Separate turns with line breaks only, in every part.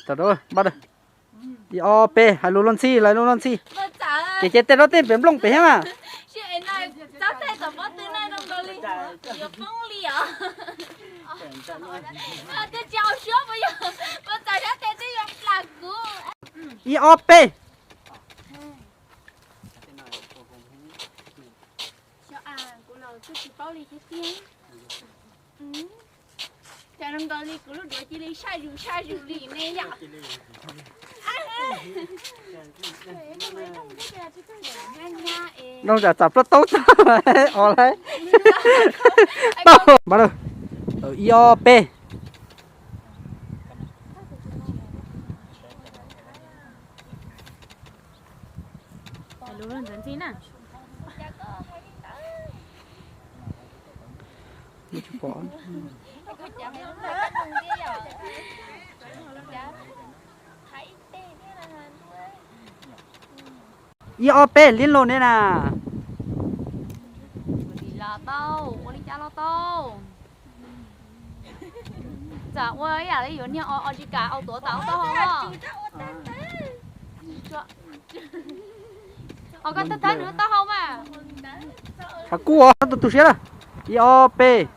Thật rồi, bắt được. Đi o p, hai lô lon xi, lại lô lon xi. Chị chết tên nó tên bếm lông bếm à?
Chuyện này, cháu thấy tầm mất tên này trong đó đi. Có phong lý à? Tôi chào sớm bây giờ. Mà tại sao tên này là lạc của?
I o p.
Cho à, của nó cứ chỉ bao lý thế tiên. Chả trong đó đi, của lúc đó chỉ lấy sai rượu lì này nhở.
Đâu chả chập rất tốt ở đấy. Bắt đầu. Ở IOP.
Đúng rồi, dẫn xin à?
Có. IOP liên lộn đây nè.
Là tao, đi cha lo tao. Dạ, ơi à, lấy gì ở chỉ cả ở tổ tao tao không? Ở cái tao nữa tao không à?
À cua, tụi xé à. IOP.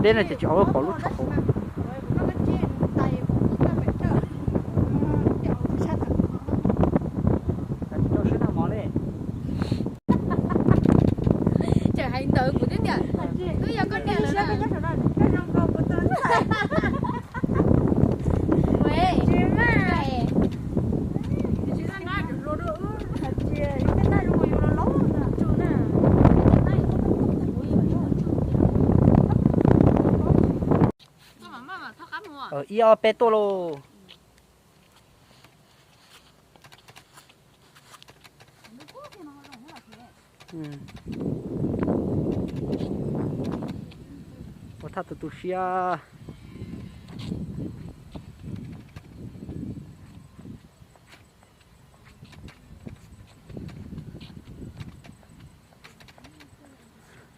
Đây là chỉ cho có lúc chọc.
Trời hành tới của tiếp nhận. Cứ giờ con đèn nữa nè. Quê.
Ở IOP Tolo. Có thật tụi xia.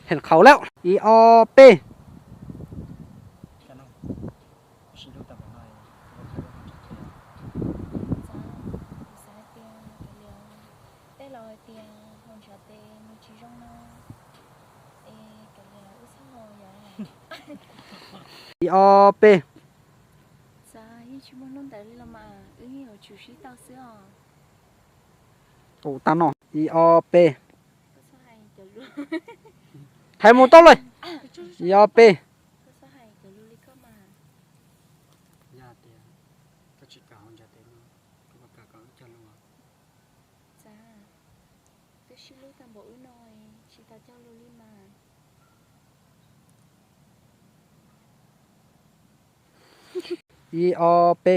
Hẹn khẩu lẹo. IOP. IOP. Ồ, tao nó. IOP. Thay một tóc rồi. IOP. IOP.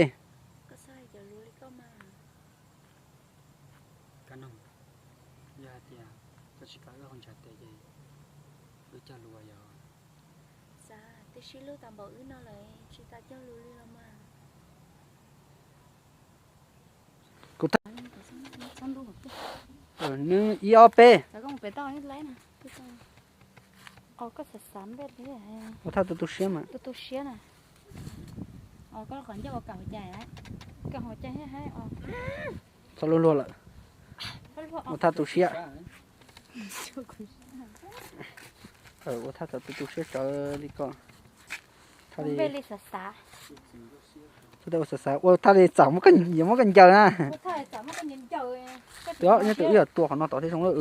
Cô ta. Ở nữ IOP.
Có sạch sắm về thế này.
Cô ta tụi xía mà.
Tụi xía nè. Có còn cho cậu chạy đấy. Cậu họ chạy hết hết.
Sao luôn luôn lại. Cô ta tụi xía. Cô ta tụi xía cho đi con.
Không về đi sạch sạch.
Tôi sạch sạch. Ôi ta đi chảo một cái gì một cái chờ nè.
Thôi chảo một cái nhìn chờ.
Đó, như tự giờ tua nó tỏ thế xong rồi